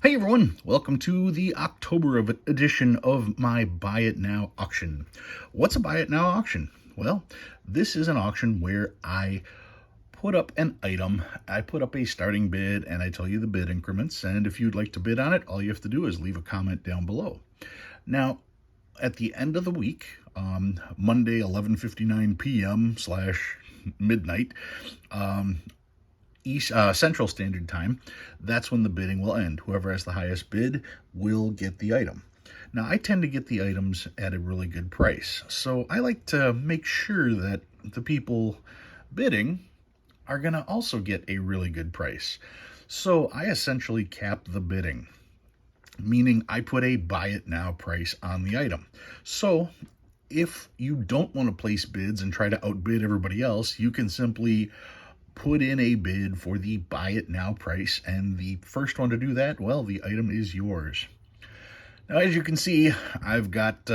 Hey everyone, welcome to the October edition of my Buy It Now auction. What's a Buy It Now auction? Well, this is an auction where I put up an item, I put up a starting bid, and I tell you the bid increments, and if you'd like to bid on it, all you have to do is leave a comment down below. Now, at the end of the week, Monday 11:59 p.m. / midnight, Central Standard Time, that's when the bidding will end. Whoever has the highest bid will get the item. Now, I tend to get the items at a really good price, so I like to make sure that the people bidding are going to also get a really good price. So I essentially cap the bidding, meaning I put a buy it now price on the item. So if you don't want to place bids and try to outbid everybody else, you can simply put in a bid for the buy it now price, and the first one to do that, well, the item is yours. Now, as you can see, I've got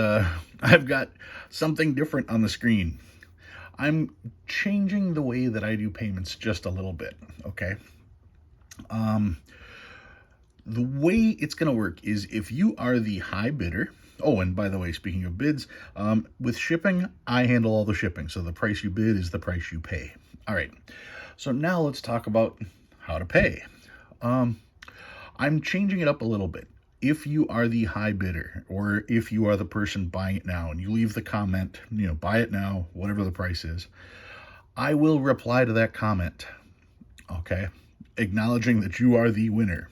something different on the screen. I'm changing the way that I do payments just a little bit, okay? The way it's going to work is if you are the high bidder. Oh, and by the way, speaking of bids, with shipping, I handle all the shipping. So the price you bid is the price you pay. All right. So now let's talk about how to pay. I'm changing it up a little bit. If you are the high bidder, or if you are the person buying it now and you leave the comment, buy it now, whatever the price is, I will reply to that comment, okay, acknowledging that you are the winner.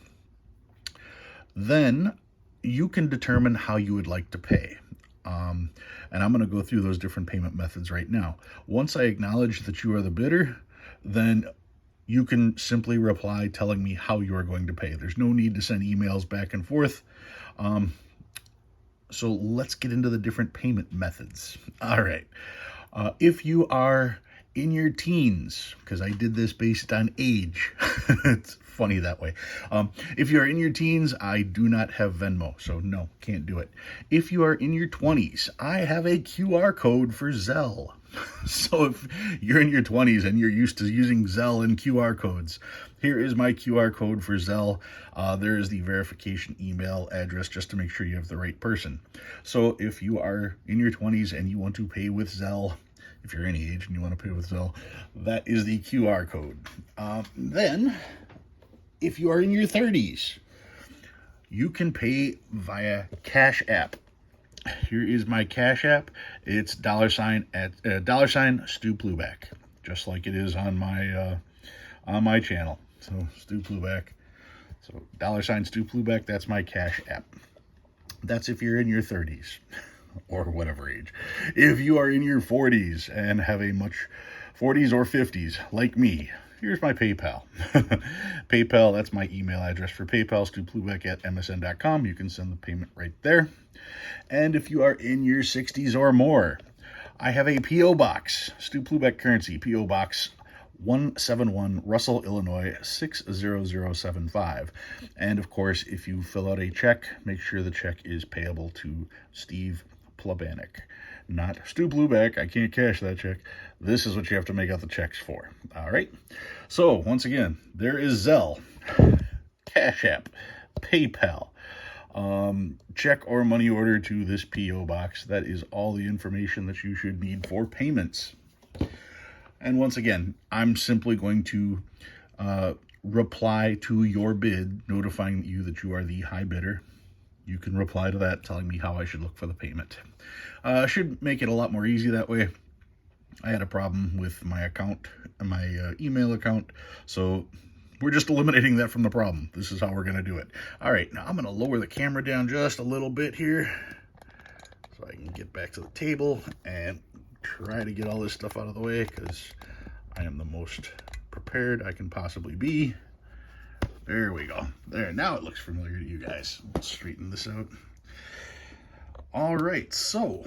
Then you can determine how you would like to pay. And I'm going to go through those different payment methods right now. Once I acknowledge that you are the bidder, then you can simply reply telling me how you are going to pay. There's no need to send emails back and forth. So let's get into the different payment methods. All right. If you are in your teens, because I did this based on age, it's funny that way. If you are in your teens, I do not have Venmo, so no, can't do it. If you are in your 20s, I have a QR code for Zelle. So if you're in your 20s and you're used to using Zelle and QR codes, here is my QR code for Zelle. There is the verification email address just to make sure you have the right person. So if you are in your 20s and you want to pay with Zelle, if you're any age and you want to pay with Zelle, that is the QR code. Then, if you are in your 30s, you can pay via Cash App. Here is my Cash App. It's $sign Stuplubak, just like it is on my channel. So Stuplubak. So $sign Stuplubak. That's my Cash App. That's if you're in your 30s. Or whatever age. If you are in your 40s and have a much 40s or 50s like me, here's my PayPal. PayPal, that's my email address for PayPal, stuplubak@msn.com. You can send the payment right there. And if you are in your 60s or more, I have a P.O. Box, Stuplubak Currency, P.O. Box 171, Russell, Illinois 60075. And of course, if you fill out a check, make sure the check is payable to Steve Plebanek, not Stuplubak. I can't cash that check. This is what you have to make out the checks for. All right. So once again, there is Zelle, Cash App, PayPal, check or money order to this P.O. Box. That is all the information that you should need for payments. And once again, I'm simply going to reply to your bid, notifying you that you are the high bidder. You can reply to that, telling me how I should look for the payment. Should make it a lot more easy that way. I had a problem with my account, my email account, so we're just eliminating that from the problem. This is how we're going to do it. All right, now I'm going to lower the camera down just a little bit here so I can get back to the table and try to get all this stuff out of the way, because I am the most prepared I can possibly be. There we go. There, now it looks familiar to you guys. Let's straighten this out. All right, so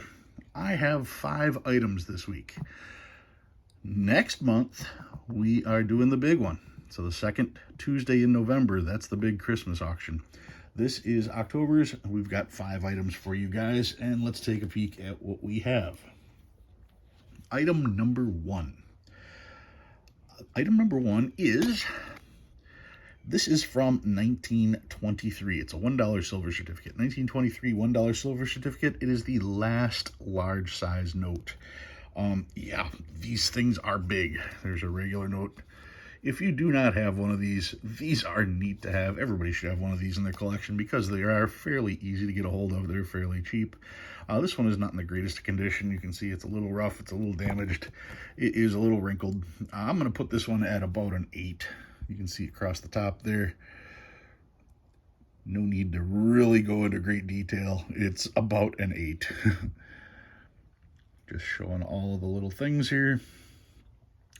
I have 5 items this week. Next month, we are doing the big one. So the second Tuesday in November, that's the big Christmas auction. This is October's. We've got 5 items for you guys, and let's take a peek at what we have. Item number 1. Item number 1 is This is from 1923. It's a $1 silver certificate. 1923 $1 silver certificate. It is the last large size note. Yeah, these things are big. There's a regular note. If you do not have one of these are neat to have. Everybody should have one of these in their collection because they are fairly easy to get a hold of. They're fairly cheap. This one is not in the greatest condition. You can see it's a little rough. It's a little damaged. It is a little wrinkled. I'm going to put this one at about an 8. You can see across the top there. No need to really go into great detail. It's about an 8. Just showing all of the little things here.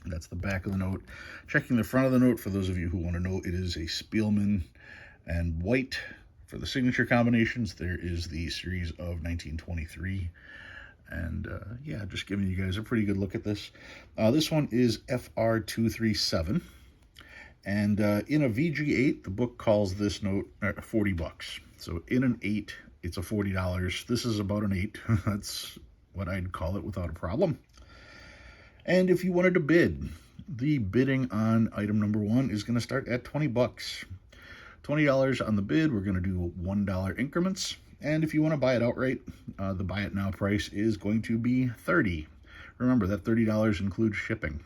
That's the back of the note. Checking the front of the note, for those of you who want to know, it is a Spielman and white. For the signature combinations, there is the series of 1923. And yeah, just giving you guys a pretty good look at this. This one is FR237. And in a VG8, the book calls this note $40. So in an 8, it's a $40. This is about an 8. That's what I'd call it without a problem. And if you wanted to bid, the bidding on item number 1 is going to start at $20. $20 on the bid. We're going to do $1 increments. And if you want to buy it outright, the buy it now price is going to be $30. Remember that $30 includes shipping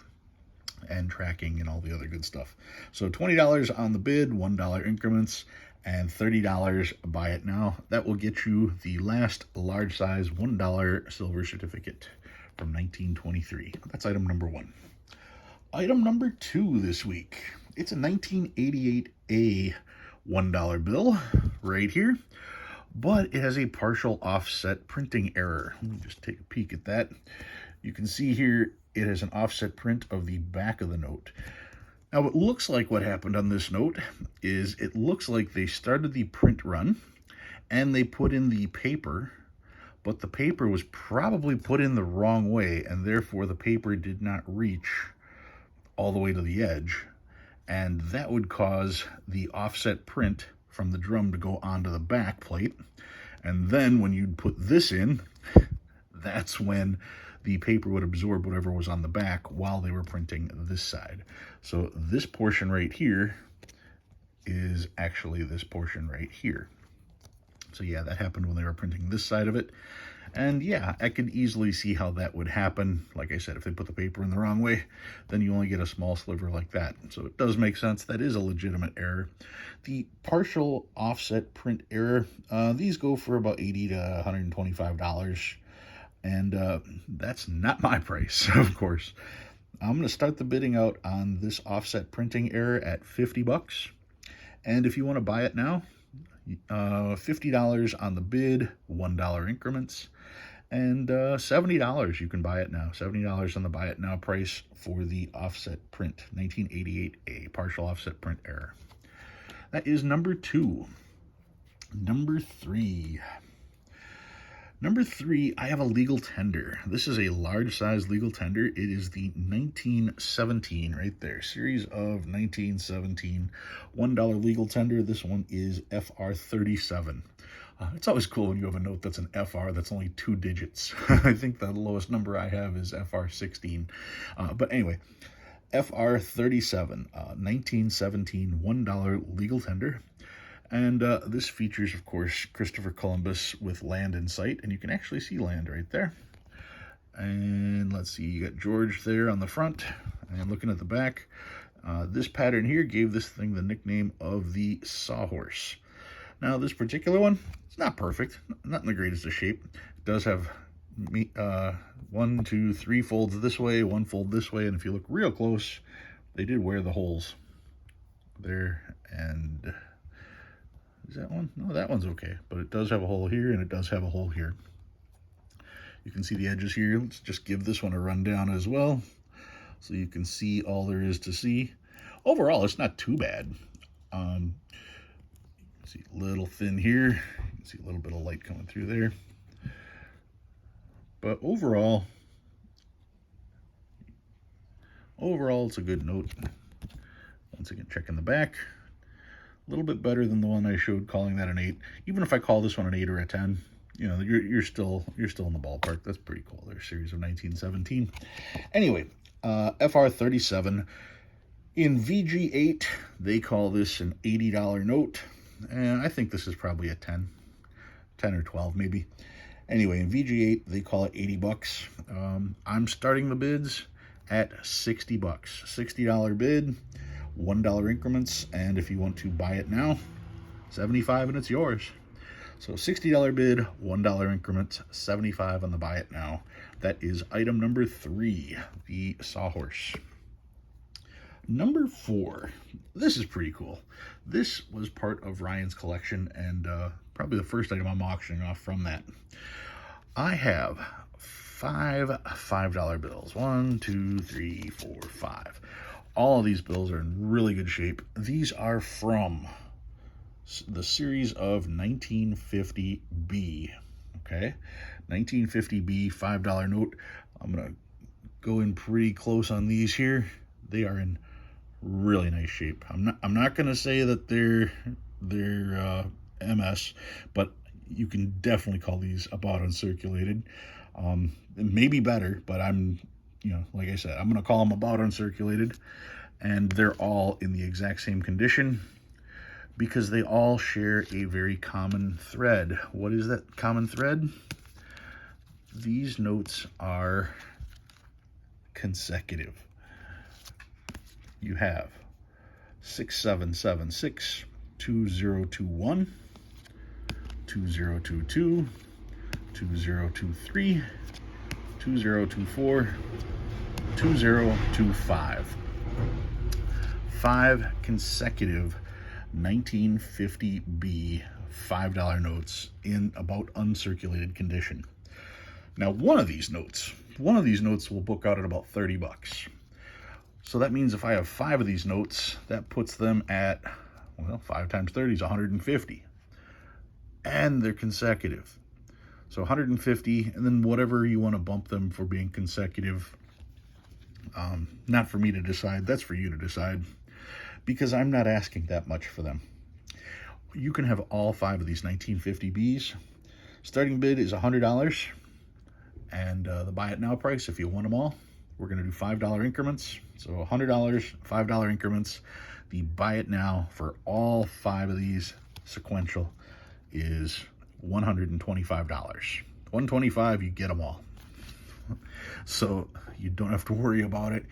and tracking and all the other good stuff. So $20 on the bid, $1 increments, and $30 buy it now. That will get you the last large size $1 silver certificate from 1923. That's item number 1. Item number 2 this week. It's a 1988A $1 bill right here, but it has a partial offset printing error. Let me just take a peek at that. You can see here it has an offset print of the back of the note. Now, it looks like what happened on this note is it looks like they started the print run and they put in the paper, but the paper was probably put in the wrong way, and therefore the paper did not reach all the way to the edge, and that would cause the offset print from the drum to go onto the back plate. And then when you'd put this in, that's when the paper would absorb whatever was on the back while they were printing this side. So this portion right here is actually this portion right here. So yeah, that happened when they were printing this side of it. And yeah, I could easily see how that would happen. Like I said, if they put the paper in the wrong way, then you only get a small sliver like that. So it does make sense. That is a legitimate error. The partial offset print error, these go for about $80 to $125. And that's not my price, of course. I'm going to start the bidding out on this offset printing error at $50. And if you want to buy it now, $50 on the bid, $1 increments, and $70 you can buy it now. $70 on the buy it now price for the offset print, 1988A, partial offset print error. That is number 2. Number 3. Number 3, I have a legal tender. This is a large size legal tender. It is the 1917 right there, series of 1917 $1 legal tender. This one is FR37. It's always cool when you have a note that's an FR that's only 2 digits. I think the lowest number I have is FR16. But anyway, FR37, 1917 $1 legal tender. And this features, of course, Christopher Columbus with land in sight, and you can actually see land right there. And let's see, you got George there on the front, and looking at the back. This pattern here gave this thing the nickname of the Sawhorse. Now, this particular one, it's not perfect, not in the greatest of shape. It does have 1, 2, 3 folds this way, 1 fold this way, and if you look real close, they did wear the holes there. And is that one? No, that one's okay, but it does have a hole here, and it does have a hole here. You can see the edges here. Let's just give this one a rundown as well, so you can see all there is to see. Overall, it's not too bad. See a little thin here. You can see a little bit of light coming through there. But overall, it's a good note. Once again, checking the back. A little bit better than the one I showed, calling that an 8. Even if I call this one an 8 or a 10, you know, you're still in the ballpark. That's pretty cool. There's a series of 1917. Anyway, FR37. In VG8, they call this an $80 note, and I think this is probably a 10 or 12 maybe. Anyway, in VG8, they call it 80 bucks. I'm starting the bids at 60 bucks. $60 bid, $1 increments, and if you want to buy it now, 75 and it's yours. So $60 bid, $1 increment, 75 on the buy it now. That is item number 3, the Sawhorse. Number 4, this is pretty cool. This was part of Ryan's collection and probably the first item I'm auctioning off from that. I have 5 $5 bills. 1, 2, 3, 4, 5. All of these bills are in really good shape. These are from the series of 1950B. Okay, 1950B $5 note. I'm gonna go in pretty close on these here. They are in really nice shape. I'm not gonna say that they're MS, but you can definitely call these about uncirculated. Maybe better, but like I said, I'm gonna call them about uncirculated, and they're all in the exact same condition because they all share a very common thread. What is that common thread? These notes are consecutive. You have 6776, 2021, 2022, 2023, 2024, 2025. 5 consecutive 1950B $5 notes in about uncirculated condition. Now, one of these notes will book out at about 30 bucks. So that means if I have 5 of these notes, that puts them at, well, 5 times 30 is 150. And they're consecutive. So 150, and then whatever you want to bump them for being consecutive. Not for me to decide, that's for you to decide, because I'm not asking that much for them. You can have all 5 of these 1950Bs. Starting bid is $100, and the buy it now price, if you want them all, we're going to do $5 increments. So $100, $5 increments. The buy it now for all 5 of these sequential is $125. $125, you get them all. So you don't have to worry about it.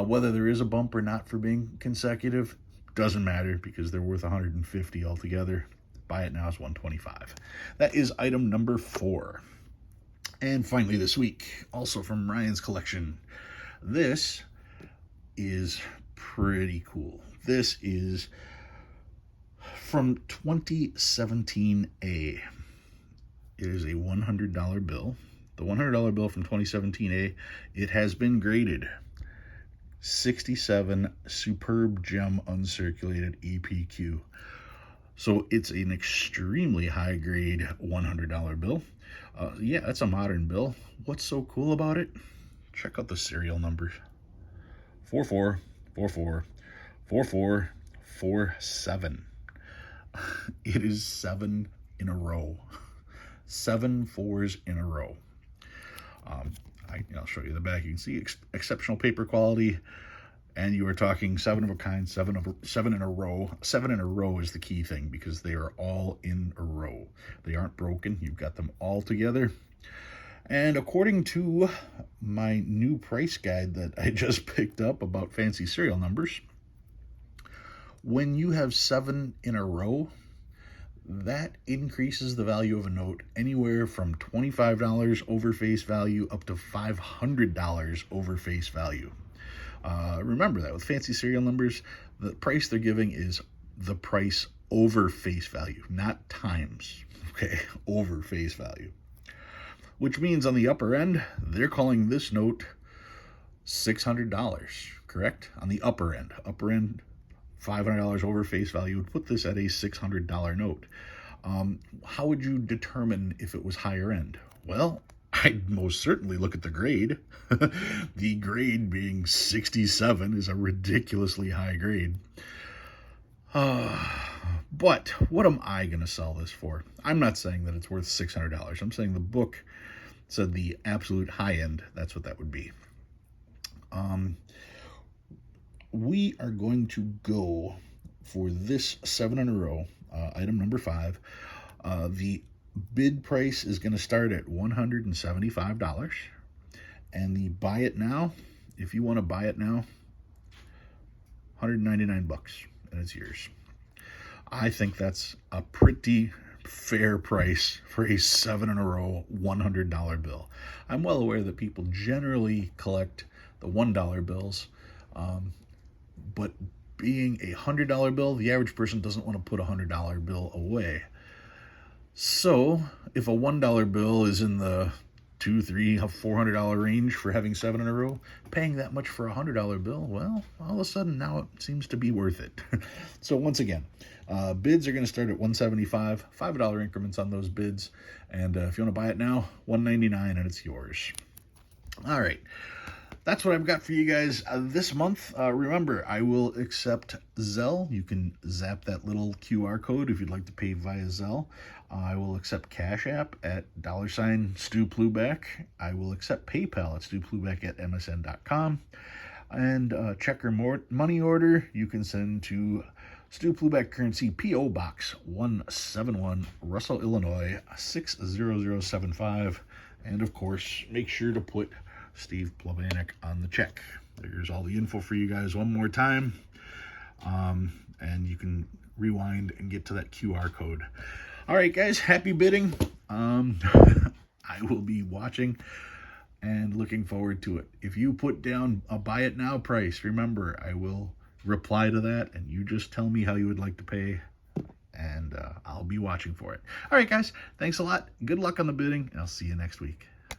Whether there is a bump or not for being consecutive, doesn't matter because they're worth $150 altogether. Buy it now is $125. That is item number 4. And finally this week, also from Ryan's collection, this is pretty cool. This is from 2017A. It is a $100 bill. The $100 bill from 2017A, it has been graded 67 superb gem uncirculated EPQ. So it's an extremely high grade $100 bill. Yeah, that's a modern bill. What's so cool about it? Check out the serial numbers. 44444447. It is 7 in a row. 7 4s in a row. I'll show you the back. You can see exceptional paper quality, and you are talking 7 of a kind, 7 in a row. 7 in a row is the key thing because they are all in a row. They aren't broken. You've got them all together. And according to my new price guide that I just picked up about fancy serial numbers, when you have 7 in a row, that increases the value of a note anywhere from $25 over face value up to $500 over face value. Remember that with fancy serial numbers, the price they're giving is the price over face value, not times, okay, over face value. Which means on the upper end, they're calling this note $600, correct? On the upper end, $500 over face value would put this at a $600 note. How would you determine if it was higher end? Well, I'd most certainly look at the grade. The grade being 67 is a ridiculously high grade. But what am I going to sell this for? I'm not saying that it's worth $600. I'm saying the book said the absolute high end. That's what that would be. we are going to go for this 7 in a row, item number 5. The bid price is going to start at $175, and the buy it now, if you want to buy it now, $199, and it's yours. I think that's a pretty fair price for a 7 in a row $100 bill. I'm well aware that people generally collect the $1 bills, but being a $100 bill, the average person doesn't want to put a $100 bill away. So if a $1 bill is in the $200, $300, $400 range for having 7 in a row, paying that much for a $100 bill, well, all of a sudden now it seems to be worth it. So once again, bids are going to start at $175, $5 increments on those bids, and if you want to buy it now, $199, and it's yours. All right, that's what I've got for you guys this month. Remember, I will accept Zelle. You can zap that little QR code if you'd like to pay via Zelle. I will accept Cash App at $Stuplubak. I will accept PayPal at stuplubak@msn.com. And check or money order you can send to Stuplubak Currency, P.O. Box 171, Russell, Illinois 60075. And of course, make sure to put Steve Plebanek on the check. There's all the info for you guys one more time. And you can rewind and get to that QR code. All right, guys, happy bidding. I will be watching and looking forward to it. If you put down a buy it now price, remember, I will reply to that, and you just tell me how you would like to pay, and I'll be watching for it. All right, guys, thanks a lot. Good luck on the bidding, and I'll see you next week.